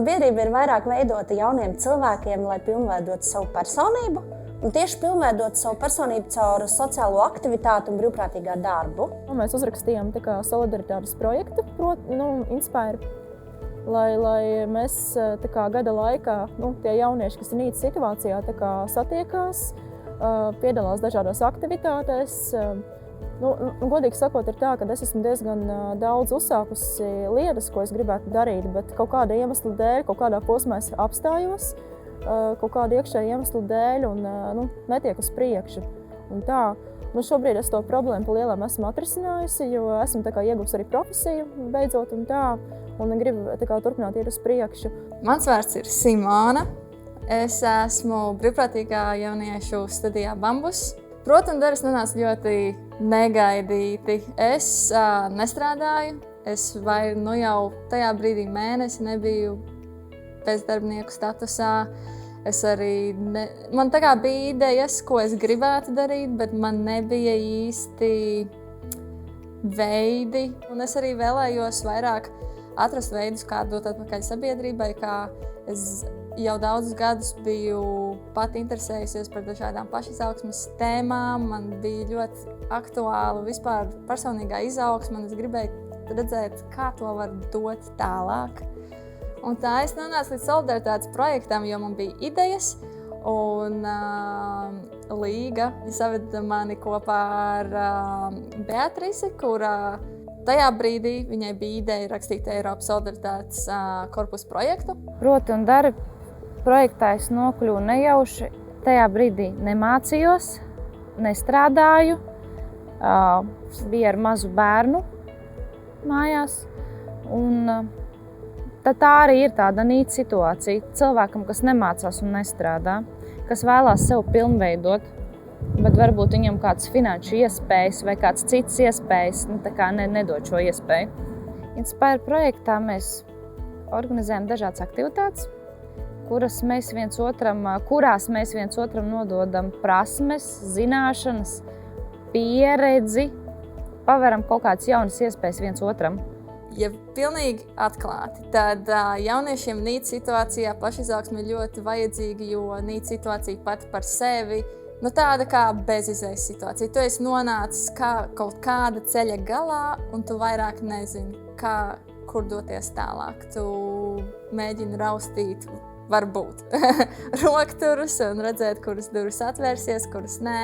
biedrība ir vairāk veidota jauniem cilvēkiem, lai pilnveidotu savu personību. Un tieši pilnveidot savu personību caur sociālo aktivitāti un brīvprātīgā darbu. Mēs uzrakstījām solidaritātes projektu, Inspire, lai mēs gada laikā, tie jaunieši, kas ir nīcas situācijā, satiekās, piedalās dažādās aktivitātēs. Godīgi sakot, ir tā, ka es esmu diezgan daudz uzsākusi lietas, ko es gribētu darīt, bet kaut kāda iemesla dēļ, kaut kādā posmā es apstājos, kaut kāda iekšēja iemesla dēļ un netiek uz priekšu. Un tā, šobrīd es to problēmu pa lielām esmu atrisinājusi, jo esmu ieguvusi arī profesiju beidzot un gribu turpināt iet uz priekšu. Mans vārds ir Simona. Es esmu brīvprātīgā jauniešu studijā Bambus. Protams, darbs nonāca ļoti negaidīti. Es nestrādāju, es jau tajā brīdī mēnesi nebiju bezdarbnieku statusā. Man bija idejas, ko es gribētu darīt, bet man nebija īsti veidi. Un es arī vēlējos vairāk atrast veidus, kā dot atpakaļ sabiedrībai, kā es jau daudzus gadus biju pati interesējusies par dažādām pašizaugsmes tēmām. Man bija ļoti aktuāla vispār personīgā izaugsme, un es gribēju redzēt, kā to var dot tālāk. Un tā es nonācu līdz solidaritātes projektam, jo man bija idejas, un Līga saveda mani kopā ar Beatrisi, kura tajā brīdī viņai bija ideja rakstīt Eiropas solidaritātes korpusu projektu. Proti un dari projektā es nokļuvu nejauši. Tajā brīdī nemācījos, nestrādāju, bija ar mazu bērnu mājās. Un tā arī ir tāda nīca situācija cilvēkam, kas nemācās un nestrādā, kas vēlās sev pilnveidot, bet varbūt viņam kāds finanšu iespējas vai kāds cits iespējas nedod šo iespēju. Inspire projektā mēs organizējam dažādas aktivitātes, kurās mēs viens otram nododam prasmes, zināšanas, pieredzi, paveram kaut kādas jaunas iespējas viens otram. Ja pilnīgi atklāti, tad jauniešiem nīcas situācijā pašizaugsme ir ļoti vajadzīga, jo nīcas situācija pati par sevi tāda kā bezizējas situācija. Tu esi nonācis kaut kāda ceļa galā, un tu vairāk nezini, kur doties tālāk. Tu mēģini raustīt, varbūt, rokturus un redzēt, kuras durvis atvērsies, kuras nē,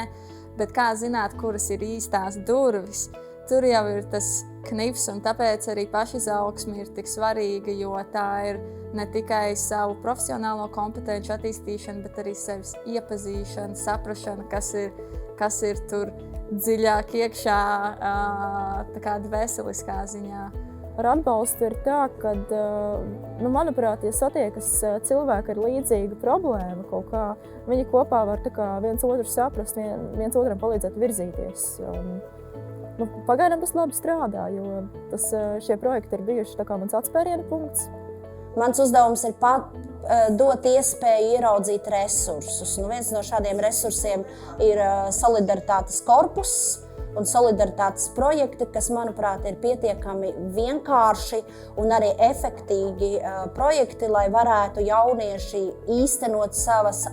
bet kā zināt, kuras ir īstās durvis. Tur jau ir tas knifs, un tāpēc arī pašizaugsme ir tik svarīga, jo tā ir ne tikai savu profesionālo kompetenci attīstīšana, bet arī sevis iepazīšana, saprašana, kas ir tur dziļāk iekšā, dvēseliskā ziņā. Ar atbalstu ir tā, ka, manuprāt, ja satiekas cilvēki ar līdzīgu problēmu kaut kā, viņi kopā var viens otru saprast, viens otram palīdzēt virzīties. Pagaidām tas labi strādā, jo šie projekti ir bijuši mans atspēriena punkts. Mans uzdevums ir dot iespēju ieraudzīt resursus. Viens no šādiem resursiem ir solidaritātes korpus un solidaritātes projekti, kas, manuprāt, ir pietiekami vienkārši un arī efektīgi projekti, lai varētu jaunieši īstenot savas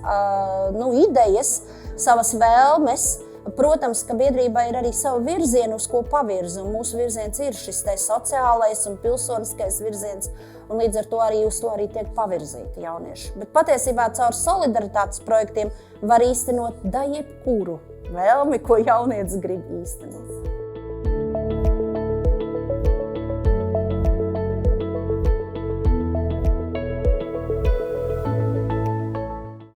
idejas, savas vēlmes. Protams, ka biedrībai ir arī savu virzienu, uz ko pavirza, un mūsu virziens ir šis sociālais un pilsoniskais virziens, un līdz ar to arī uz to arī tiek pavirzīti jaunieši. Bet patiesībā caur solidaritātes projektiem var īstenot jebkuru vēlmi, ko jaunietis grib īstenot.